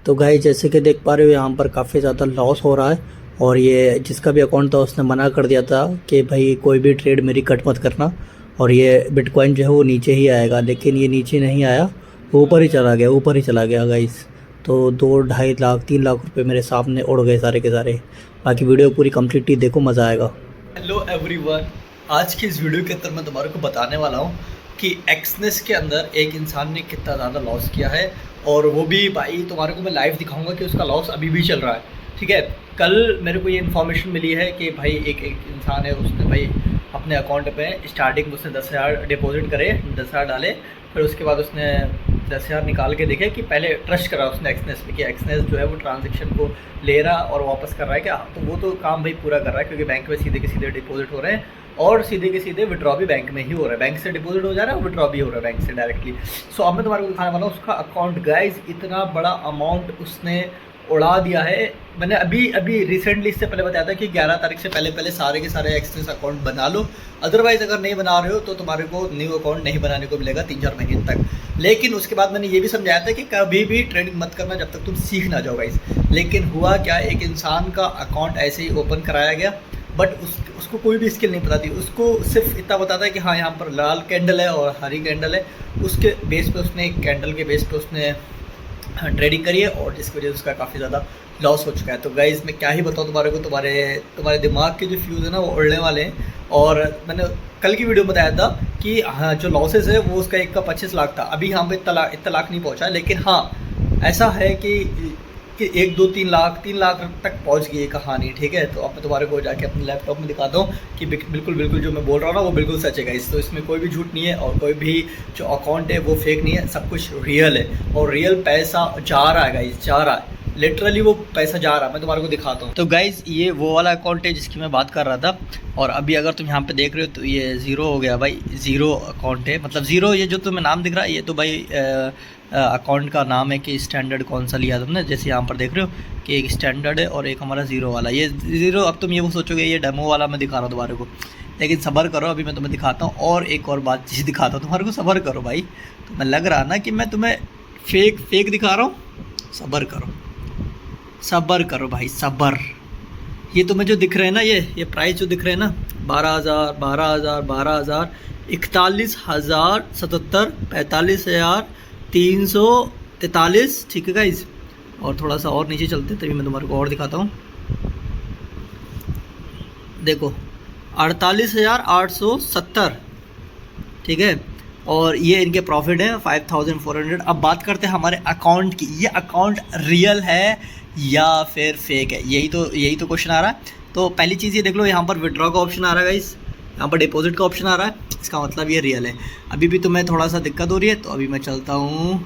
तो गाइस जैसे कि देख पा रहे हो यहाँ पर काफ़ी ज़्यादा लॉस हो रहा है। और ये जिसका भी अकाउंट था उसने मना कर दिया था कि भाई कोई भी ट्रेड मेरी कट मत करना। और ये बिटकॉइन जो है वो नीचे ही आएगा, लेकिन ये नीचे नहीं आया, वो ऊपर ही चला गया गाइस। तो 2 ढाई लाख 3 लाख रुपए मेरे सामने उड़ गए सारे के सारे। बाकी वीडियो पूरी कंप्लीटली देखो, मज़ा आएगा। हेलो एवरीवन, आज की इस वीडियो के अंदर मैं तुम्हारे को बताने वाला हूँ कि एक्सनेस के अंदर एक इंसान ने कितना ज़्यादा लॉस किया है। और वो भी भाई तुम्हारे को मैं लाइव दिखाऊंगा कि उसका लॉस अभी भी चल रहा है। ठीक है, कल मेरे को ये इन्फॉर्मेशन मिली है कि भाई एक इंसान है, उसने भाई अपने अकाउंट पे स्टार्टिंग में उसने 10,000 डिपॉजिट करे, 10,000 डाले, फिर उसके बाद उसने 10,000 निकाल के देखे कि पहले ट्रस्ट करा उसने एक्सनेस पे कि एक्सनेस जो है वो ट्रांजेक्शन को ले रहा और वापस कर रहा है क्या। तो वो तो काम भाई पूरा कर रहा है, क्योंकि बैंक में सीधे के सीधे डिपॉजिट हो रहे हैं और सीधे के सीधे विड्रॉ भी बैंक में ही हो रहा है। बैंक से डिपॉजिट हो जा रहा है और विड्रॉ भी हो रहा है बैंक से डायरेक्टली। सो अब मैं तुम्हारे को दिखाने वाला हूँ उसका अकाउंट। गाइज इतना बड़ा अमाउंट उसने उड़ा दिया है। मैंने अभी रिसेंटली इससे पहले बताया था कि 11 तारीख से पहले सारे के सारे एक्सनेस अकाउंट बना लो, अदरवाइज अगर नहीं बना रहे हो तो तुम्हारे को न्यू अकाउंट नहीं बनाने को मिलेगा 3-4 महीने तक। लेकिन उसके बाद मैंने ये भी समझाया था कि कभी भी ट्रेडिंग मत करना जब तक तुम सीख ना जाओ गाइस। लेकिन हुआ क्या, एक इंसान का अकाउंट ऐसे ही ओपन कराया गया, बट उसको कोई भी स्किल नहीं पता थी। उसको सिर्फ इतना पता था कि हाँ यहाँ पर लाल कैंडल है और हरी कैंडल है, उसके बेस पे उसने एक कैंडल के बेस पे उसने ट्रेडिंग करी है और जिसकी वजह से उसका काफ़ी ज़्यादा लॉस हो चुका है। तो गाइज़ मैं क्या ही बताऊँ तुम्हारे को, तुम्हारे दिमाग के जो फ्यूज़ है ना वो उड़ने वाले हैं। और मैंने कल की वीडियो में बताया था कि हाँ जो लॉसेस है वो उसका एक का 25 लाख था। अभी यहाँ पे इतना लाख नहीं पहुँचा, लेकिन हाँ ऐसा है कि 1 2 3 लाख तक पहुंच गई ये कहानी। ठीक है, तो अब मैं तुम्हारे को जाके अपने लैपटॉप में दिखाता हूँ कि बिल्कुल जो मैं बोल रहा हूँ ना वो बिल्कुल सच है गाइस। तो इसमें कोई भी झूठ नहीं है और कोई भी जो अकाउंट है वो फेक नहीं है, सब कुछ रियल है और रियल पैसा जा रहा है गाइस, जा रहा है, लिटरली वो पैसा जा रहा है। मैं तुम्हारे को दिखाता हूँ। तो गाइज ये वो वाला अकाउंट है जिसकी मैं बात कर रहा था। और अभी अगर तुम यहाँ पे देख रहे हो तो ये ज़ीरो हो गया भाई, ज़ीरो अकाउंट है, मतलब ज़ीरो। ये जो तुम्हें नाम दिख रहा है ये तो भाई अकाउंट का नाम है कि स्टैंडर्ड कौन सा लिया तुमने। जैसे यहाँ पर देख रहे हो कि एक स्टैंडर्ड है और एक हमारा ज़ीरो वाला। ये ज़ीरो, अब तुम ये वो सोचोगे ये डेमो वाला मैं दिखा रहा हूँ तुम्हारे को, लेकिन सब्र करो, अभी मैं तुम्हें दिखाता हूँ। और एक और बात चीज़ दिखाता हूँ तुम्हारे को, सब्र करो भाई। तो मैं लग रहा ना कि मैं तुम्हें फेक दिखा रहा हूँ, सब्र करो भाई, सब्र। ये तुम्हें जो दिख रहे हैं ना, ये प्राइस जो दिख रहे हैं ना, 12,000 12,000 12,000 41,077 45,343। ठीक है गाइज, और थोड़ा सा और नीचे चलते तभी मैं तुम्हारे को और दिखाता हूँ। देखो 48,870। ठीक है, और ये इनके प्रॉफिट है 5,400। अब बात करते हैं हमारे अकाउंट की। ये अकाउंट रियल है या फिर फेक है, यही तो क्वेश्चन आ रहा है। तो पहली चीज़ ये देख लो, यहाँ पर विड्रॉ का ऑप्शन आ रहा है गाइस, यहाँ पर डिपॉजिट का ऑप्शन आ रहा है, इसका मतलब ये रियल है। अभी भी तुम्हें थोड़ा सा दिक्कत हो रही है तो अभी मैं चलता हूँ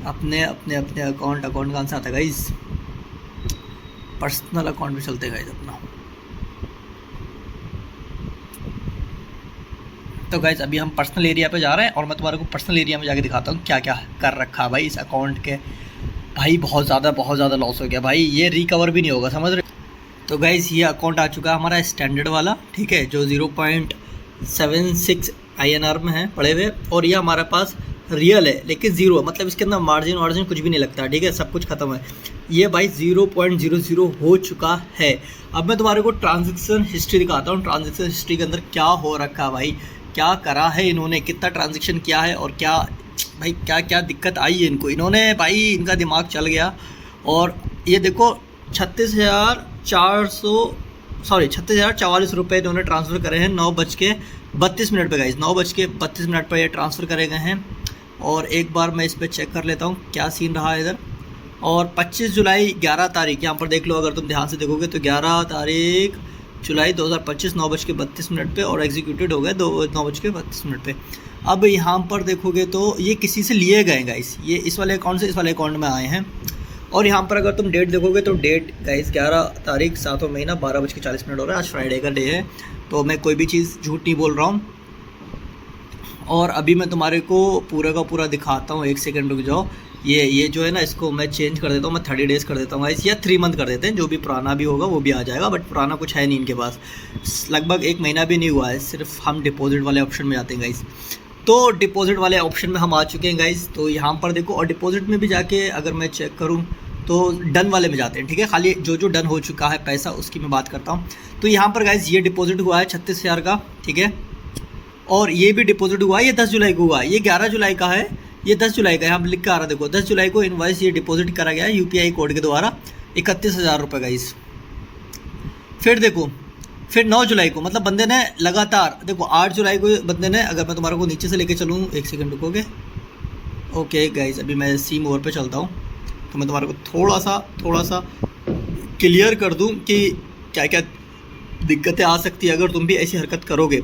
अपने अकाउंट कहाँ से आता है गाइस, पर्सनल अकाउंट भी चलते गाइस अपना। तो गाइस अभी हम पर्सनल एरिया पे जा रहे हैं और मैं तुम्हारे को पर्सनल एरिया में जाके दिखाता हूँ क्या क्या कर रखा है भाई इस अकाउंट के। भाई बहुत ज़्यादा लॉस हो गया भाई, ये रिकवर भी नहीं होगा, समझ रहे। तो गाइस ये अकाउंट आ चुका है हमारा स्टैंडर्ड वाला, ठीक है, जो 0.76 INR में है पड़े हुए। और ये हमारे पास रियल है लेकिन ज़ीरो है, मतलब इसके अंदर मार्जिन कुछ भी नहीं लगता। ठीक है, सब कुछ ख़त्म है। ये भाई 0.00 हो चुका है। अब मैं तुम्हारे को ट्रांजेक्शन हिस्ट्री दिखाता हूँ। ट्रांजेक्शन हिस्ट्री के अंदर क्या हो रखा है भाई, क्या करा है इन्होंने, कितना ट्रांजेक्शन किया है और क्या भाई क्या दिक्कत आई है इनको। इन्होंने भाई इनका दिमाग चल गया। और ये देखो 36,044 रुपये इन्होंने ट्रांसफ़र करे हैं 9:32 पे गाइस, 9:32 पर ये ट्रांसफ़र करे गए हैं। और एक बार मैं इस पर चेक कर लेता हूँ क्या सीन रहा है इधर। और 25 जुलाई 11 तारीख यहाँ पर देख लो, अगर तुम ध्यान से देखोगे तो 11 तारीख जुलाई 2025 9:32 पे और एग्जीक्यूटेड हो गए 9:32 पे। अब यहाँ पर देखोगे तो ये किसी से लिए गए गाइस, ये इस वाले अकाउंट से इस वाले अकाउंट में आए हैं। और यहाँ पर अगर तुम डेट देखोगे तो डेट गाइस 11 तारीख 7वां महीना 12:40 हो रहा है। आज फ्राइडे का डे है, तो मैं कोई भी चीज़ झूठ नहीं बोल रहा हूँ। और अभी मैं तुम्हारे को पूरा का पूरा दिखाता हूँ, 1 सेकंड रुक जाओ। ये जो है ना, इसको मैं चेंज कर देता हूँ, मैं 30 डेज़ कर देता हूँ गाइस, या 3 मंथ कर देते हैं, जो भी पुराना भी होगा वो भी आ जाएगा। बट पुराना कुछ है नहीं इनके पास, लगभग 1 महीना भी नहीं हुआ है। सिर्फ हम डिपॉजिट वाले ऑप्शन में जाते हैं गाइस। तो डिपॉजिट वाले ऑप्शन में हम आ चुके हैं गाइस। तो यहाँ पर देखो, और डिपॉजिट में भी जाके अगर मैं चेक करूँ तो डन वाले में जाते हैं, ठीक है। खाली जो जो डन हो चुका है पैसा उसकी मैं बात करता हूँ। तो यहाँ पर गाइज ये डिपॉजिट हुआ है 36,000 का, ठीक है। और ये भी डिपॉजिट हुआ है, ये 10 जुलाई को हुआ है, ये 11 जुलाई का है, ये 10 जुलाई का है, यहाँ पर लिख के आ रहा है देखो 10 जुलाई को इनवॉइस ये डिपॉजिट करा गया है UPI कोड के द्वारा 31,000 रुपये गाइज। फिर देखो फिर 9 जुलाई को, मतलब बंदे ने लगातार देखो 8 जुलाई को बंदे ने, अगर मैं तुम्हारे को नीचे से लेके चलूँ, एक सेकंड रुकोगे, ओके गाइज अभी मैं सी मोर पे चलता हूँ तो मैं तुम्हारे को थोड़ा सा क्लियर कर दूँ कि क्या क्या दिक्कतें आ सकती है अगर तुम भी ऐसी हरकत करोगे।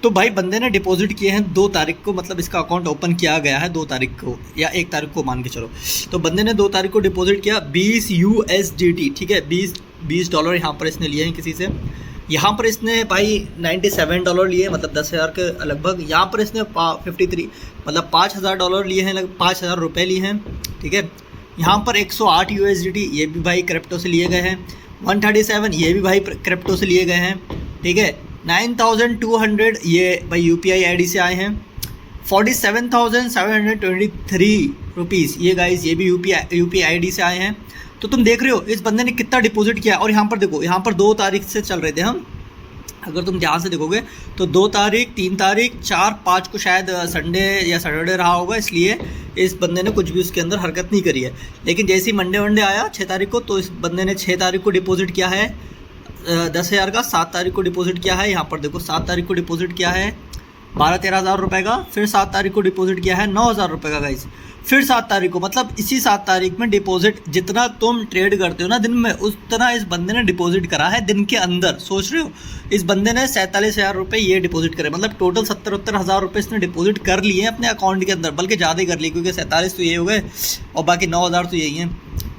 तो भाई बंदे ने डिपॉजिट किए हैं 2 तारीख को, मतलब इसका अकाउंट ओपन किया गया है 2 तारीख को या 1 तारीख को मान के चलो। तो बंदे ने 2 तारीख को डिपॉजिट किया 20 USDT, ठीक है, $20 यहाँ पर इसने लिए हैं किसी से। यहाँ पर इसने भाई $97 लिए, मतलब 10,000 के लगभग। यहाँ पर इसने 53 मतलब $5,000 लिए हैं, लगभग 5,000 रुपये लिए हैं, ठीक है। यहाँ पर 108 USDT ये भी भाई क्रिप्टो से लिए गए हैं। 137 ये भी भाई क्रिप्टो से लिए गए हैं, ठीक है। 9,200 ये भाई UPI ID से आए हैं। 47,723 रुपीज़ ये गाइस ये भी UPI ID से आए हैं। तो तुम देख रहे हो इस बंदे ने कितना डिपॉजिट किया। और यहाँ पर देखो, यहाँ पर 2 तारीख से चल रहे थे हम, अगर तुम ध्यान से देखोगे तो 2 तारीख, 3 तारीख, 4, 5 को शायद संडे या सैटरडे रहा होगा, इसलिए इस बंदे ने कुछ भी उसके अंदर हरकत नहीं करी है। लेकिन जैसे ही मंडे वनडे आया 6 तारीख को, तो इस बंदे ने 6 तारीख को डिपॉजिट किया है 10,000 का, 7 तारीख को डिपॉजिट किया है, यहाँ पर देखो 7 तारीख को डिपॉजिट किया है 12-13 हज़ार रुपये का, फिर 7 तारीख को डिपॉजिट किया है 9,000 रुपये का गाइस, फिर 7 तारीख को, मतलब इसी 7 तारीख में डिपॉजिट जितना तुम ट्रेड करते हो ना दिन में, उतना इस बंदे ने डिपॉजिट करा है दिन के अंदर। सोच रहे हो इस बंदे ने 47,000 रुपये ये डिपॉजिट करे, मतलब टोटल 70-70 हज़ार रुपये इसने डिपॉजिट कर लिए हैं अपने अकाउंट के अंदर, बल्कि ज़्यादा ही कर लिए, क्योंकि 47 तो ये हो गए और बाकी 9,000 तो यही हैं,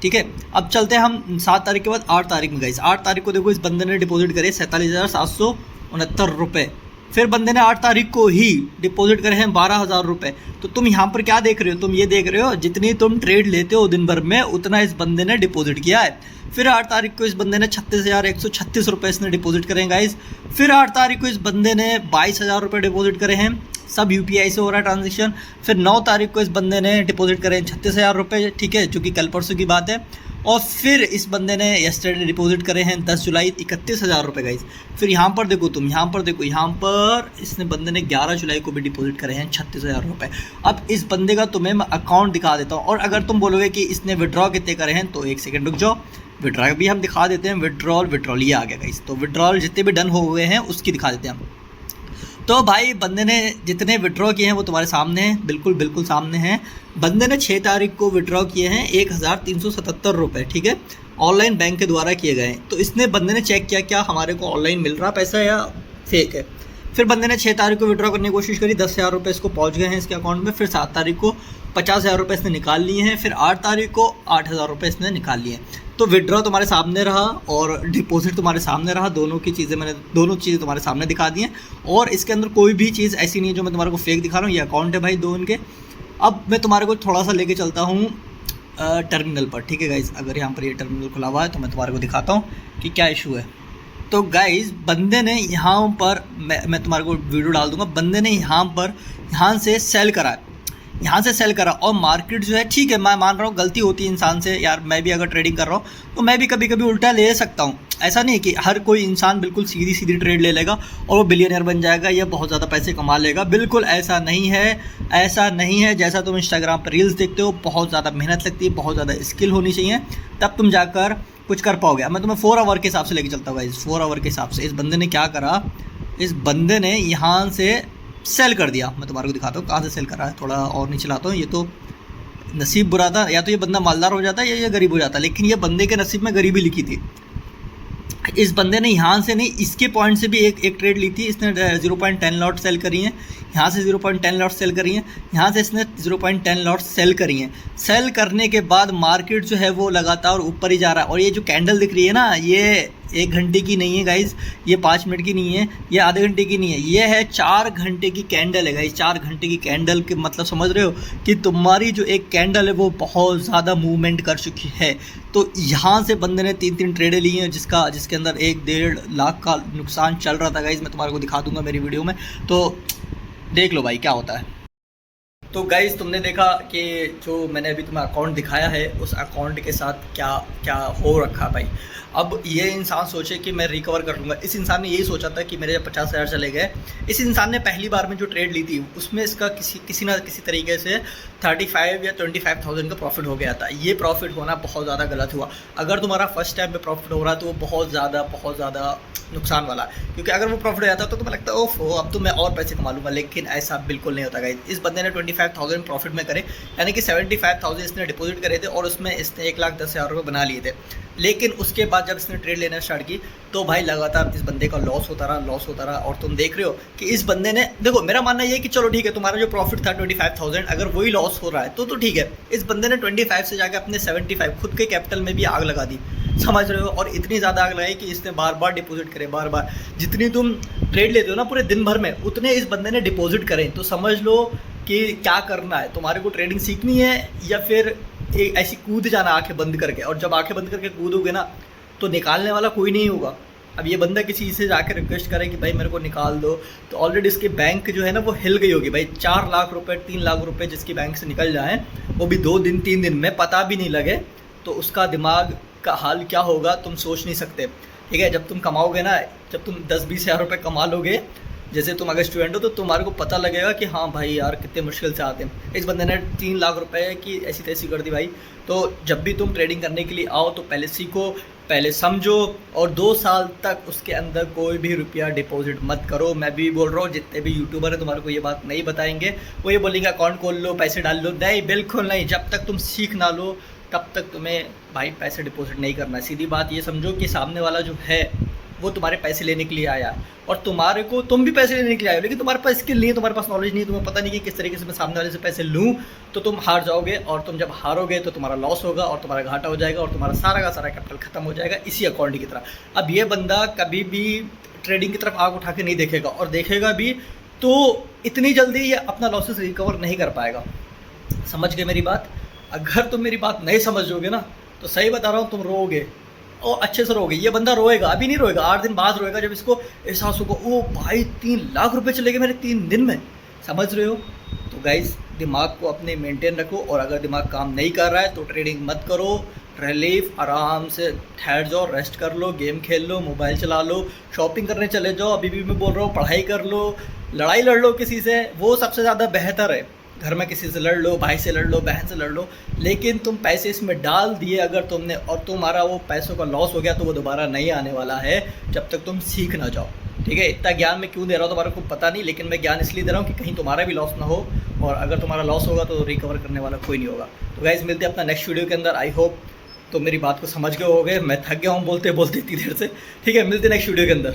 ठीक है। अब चलते हैं हम 7 तारीख के बाद 8 तारीख में गाइस। 8 तारीख को देखो इस बंदे ने डिपॉजिट करे 47,769 रुपये। फिर बंदे ने 8 तारीख को ही डिपॉजिट करे हैं 12,000 रुपये। तो तुम यहाँ पर क्या देख रहे हो, तुम ये देख रहे हो जितनी तुम ट्रेड लेते हो दिन भर में उतना इस बंदे ने डिपॉजिट किया है। फिर 8 तारीख को इस बंदे ने 36,136 रुपये इसने डिपॉजिट करे हैं गाइस। फिर 8 तारीख को इस बंदे ने 22,000 रुपये डिपॉजिट करे हैं, सब UPI से हो रहा है ट्रांजेक्शन। फिर 9 तारीख को इस बंदे ने डिपॉजिट करे हैं 36,000 रुपये, ठीक है, जो कि कल परसों की बात है। और फिर इस बंदे ने यस्टरडे डिपॉजिट करे हैं 10 जुलाई 31,000 रुपये गाइस। फिर यहाँ पर देखो तुम, यहाँ पर देखो, यहाँ पर इसने बंदे ने 11 जुलाई को भी डिपॉजिट करे हैं 36,000 रुपये। अब इस बंदे का तुम्हें मैं अकाउंट दिखा देता हूँ, और अगर तुम बोलोगे कि इसने विड्रॉ कितने करे हैं तो एक सेकंड रुक जाओ, विड्रॉ भी हम दिखा देते हैं। विड्रॉल ये आ गया गाइस, तो विड्रॉल जितने भी डन हो गए हैं उसकी दिखा देते हैं हम। तो भाई बंदे ने जितने विड्रॉ किए हैं वो तुम्हारे सामने हैं, बिल्कुल सामने हैं। बंदे ने 6 तारीख को विड्रॉ किए हैं 1,377 रुपये, ठीक है, ऑनलाइन बैंक के द्वारा किए गए हैं। तो इसने बंदे ने चेक किया क्या हमारे को ऑनलाइन मिल रहा पैसा या फेक है। फिर बंदे ने 6 तारीख को विड्रॉ करने की कोशिश करी, 10,000 रुपये इसको पहुँच गए हैं इसके अकाउंट में। फिर 7 तारीख को 50,000 रुपये इसने निकाल लिए हैं। फिर 8 तारीख को 8,000 रुपये इसने निकाल लिए हैं। तो विड्रॉ तुम्हारे सामने रहा और डिपॉजिट तुम्हारे सामने रहा, दोनों चीज़ें तुम्हारे सामने दिखा दी हैं। और इसके अंदर कोई भी चीज़ ऐसी नहीं है जो मैं तुम्हारे को फेक दिखा रहा हूँ। ये अकाउंट है भाई 2 इनके। अब मैं तुम्हारे को थोड़ा सा लेके चलता हूँ टर्मिनल पर, ठीक है गाइज़। अगर यहाँ पर ये टर्मिनल खुला हुआ है तो मैं तुम्हारे को दिखाता हूँ कि क्या इशू है। तो गाइज़ बंदे ने यहाँ पर, मैं तुम्हारे को वीडियो डाल दूँगा, बंदे ने यहाँ से सेल करा है, यहाँ से सेल करा। और मार्केट जो है, ठीक है, मैं मान रहा हूँ गलती होती है इंसान से, यार मैं भी अगर ट्रेडिंग कर रहा हूँ तो मैं भी कभी कभी उल्टा ले सकता हूँ। ऐसा नहीं है कि हर कोई इंसान बिल्कुल सीधी ट्रेड ले लेगा और वो बिलियनर बन जाएगा या बहुत ज़्यादा पैसे कमा लेगा, बिल्कुल ऐसा नहीं है। जैसा तुम इंस्टाग्राम पर रील्स देखते हो, बहुत ज़्यादा मेहनत लगती है, बहुत ज़्यादा स्किल होनी चाहिए, तब तुम जाकर कुछ कर पाओगे। मैं तुम्हें 4 आवर के हिसाब से लेके चलता हूँ गाइस। 4 आवर के हिसाब से इस बंदे ने क्या करा, इस बंदे ने यहाँ से सेल कर दिया। मैं तुम्हारे को दिखाता हूँ कहाँ से सेल करा है, थोड़ा और नीचे लाता हूँ। ये तो नसीब बुरा था, या तो ये बंदा मालदार हो जाता है या ये गरीब हो जाता है, लेकिन ये बंदे के नसीब में गरीबी लिखी थी। इस बंदे ने यहाँ से नहीं, इसके पॉइंट से भी एक ट्रेड ली थी इसने, 0.10 लॉट सेल करी हैं, यहाँ से 0.10 लॉट सेल करी हैं, यहाँ से इसने 0.10 लॉट सेल करी हैं। सेल करने के बाद मार्केट जो है वो लगातार ऊपर ही जा रहा है। और ये जो कैंडल दिख रही है ना, ये 1 घंटे की नहीं है गाइज, ये 5 मिनट की नहीं है, ये आधे घंटे की नहीं है, ये है 4 घंटे की कैंडल है गाइज। 4 घंटे की कैंडल के मतलब समझ रहे हो कि तुम्हारी जो एक कैंडल है वो बहुत ज़्यादा मूवमेंट कर चुकी है। तो यहाँ से बंदे ने 3 ट्रेडें ली हैं, जिसके अंदर 1-1.5 लाख का नुकसान चल रहा था गाइज। मैं तुम्हारे को दिखा दूंगा मेरी वीडियो में, तो देख लो भाई क्या होता है। तो गाइज तुमने देखा कि जो मैंने अभी तुम्हें अकाउंट दिखाया है उस अकाउंट के साथ क्या क्या हो रखा भाई। अब ये इंसान सोचे कि मैं रिकवर कर लूँगा, इस इंसान ने यही सोचा था कि मेरे जब 50,000 चले गए, इस इंसान ने पहली बार में जो ट्रेड ली थी उसमें इसका किसी ना किसी तरीके से 35 या 25,000 का प्रॉफिट हो गया था। ये प्रॉफिट होना बहुत ज़्यादा गलत हुआ। अगर तुम्हारा फर्स्ट टाइम पे प्रॉफिट हो रहा है तो वो बहुत ज़्यादा नुकसान वाला है, क्योंकि अगर वो प्रॉफिट हो जाता तो तुम्हें लगता है ओफ अब तो मैं और पैसे कमा लूँगा, लेकिन ऐसा बिल्कुल नहीं होता गाइस। इस बंदे ने 25,000 प्रॉफिट में करे, यानी कि 75,000 इसने डिपॉजिट करे थे और उसमें इसने 1,10,000 रुपये बना लिए थे। लेकिन उसके बाद जब इसने ट्रेड लेना स्टार्ट की तो भाई लगातार इस बंदे का लॉस होता रहा। और तुम देख रहे हो कि इस बंदे ने, देखो मेरा मानना ये है कि चलो ठीक है, तुम्हारा जो प्रॉफिट था 25,000 अगर वही लॉस हो रहा है तो ठीक है। इस बंदे ने 25 से जाकर अपने 75 खुद के कैपिटल में भी आग लगा दी, समझ रहे हो। और इतनी ज़्यादा आग लगाई कि इसने बार बार डिपॉजिट करे, बार बार जितनी तुम ट्रेड लेते हो ना पूरे दिन भर में उतने इस बंदे ने डिपॉजिट करें। तो समझ लो कि क्या करना है, तुम्हारे को ट्रेडिंग सीखनी है या फिर एक ऐसी कूद जाना आंखें बंद करके। और जब आंखें बंद करके कूदोगे ना तो निकालने वाला कोई नहीं होगा। अब ये बंदा किसी से जाकर रिक्वेस्ट करे कि भाई मेरे को निकाल दो, तो ऑलरेडी इसकी बैंक जो है ना वो हिल गई होगी भाई। 4 लाख रुपए 3 लाख रुपए जिसकी बैंक से निकल जाए, वो भी 2 दिन 3 दिन में पता भी नहीं लगे, तो उसका दिमाग का हाल क्या होगा तुम सोच नहीं सकते। ठीक है, जब तुम कमाओगे ना, जब तुम 10-20 हज़ार रुपये कमा लोगे, जैसे तुम अगर स्टूडेंट हो तो तुम्हारे को पता लगेगा कि हाँ भाई यार कितने मुश्किल से आते हैं। इस बंदे ने 3 लाख रुपए की ऐसी तैसी कर दी भाई। तो जब भी तुम ट्रेडिंग करने के लिए आओ तो पहले सीखो, पहले समझो, और 2 साल तक उसके अंदर कोई भी रुपया डिपॉजिट मत करो। मैं भी बोल रहा हूँ, जितने भी यूट्यूबर हैं तुम्हारे को ये बात नहीं बताएंगे। वो ये बोलेंगे अकाउंट खोल लो, पैसे डाल लो, नहीं बिल्कुल नहीं। जब तक तुम सीख ना लो तब तक तुम्हें भाई पैसे डिपॉजिट नहीं करना। सीधी बात ये समझो कि सामने वाला जो है वो तुम्हारे पैसे लेने के लिए आया और तुम्हारे को, तुम भी पैसे लेने के लिए आए हो, लेकिन तुम्हारे पास स्किल नहीं है, तुम्हारे पास नॉलेज नहीं है, तुम्हें पता नहीं कि किस तरीके से मैं सामने वाले से पैसे लूँ, तो तुम हार जाओगे। और तुम जब हारोगे तो तुम्हारा लॉस होगा और तुम्हारा घाटा हो जाएगा और तुम्हारा सारा का सारा कैपिटल खत्म हो जाएगा इसी अकाउंट की तरह। अब ये बंदा कभी भी ट्रेडिंग की तरफ आग उठा के नहीं देखेगा, और देखेगा भी तो इतनी जल्दी ये अपना लॉसेस रिकवर नहीं कर पाएगा। समझ गए मेरी बात? अगर तुम मेरी बात नहीं समझोगे ना तो सही बता रहा हूँ तुम रोओगे, और अच्छे से रोगे। ये बंदा रोएगा, अभी नहीं रोएगा, 8 दिन बाद रोएगा, जब इसको एहसास होगा ओ भाई 3 लाख रुपए चले गए मेरे 3 दिन में। समझ रहे हो? तो गाइस दिमाग को अपने मेंटेन रखो, और अगर दिमाग काम नहीं कर रहा है तो ट्रेडिंग मत करो। रिलीफ, आराम से ठहर जाओ, रेस्ट कर लो, गेम खेल लो, मोबाइल चला लो, शॉपिंग करने चले जाओ। अभी भी मैं बोल रहा हूँ पढ़ाई कर लो, लड़ाई लड़ लो किसी से, वो सबसे ज़्यादा बेहतर है। घर में किसी से लड़ लो, भाई से लड़ लो, बहन से लड़ लो, लेकिन तुम पैसे इसमें डाल दिए अगर तुमने और तुम्हारा वो पैसों का लॉस हो गया तो वो दोबारा नहीं आने वाला है जब तक तुम सीख ना जाओ। ठीक है, इतना ज्ञान मैं क्यों दे रहा हूँ तुम्हारे को पता नहीं, लेकिन मैं ज्ञान इसलिए दे रहा हूँ कि कहीं तुम्हारा भी लॉस ना हो, और अगर तुम्हारा लॉस होगा तो रिकवर करने वाला कोई नहीं होगा। तो गाइस मिलते हैं अपना नेक्स्ट वीडियो के अंदर। आई होप तो मेरी बात को समझ गए होगे, मैं थक गया हूँ बोलते बोलते इतनी देर से। ठीक है, मिलते हैं नेक्स्ट वीडियो के अंदर।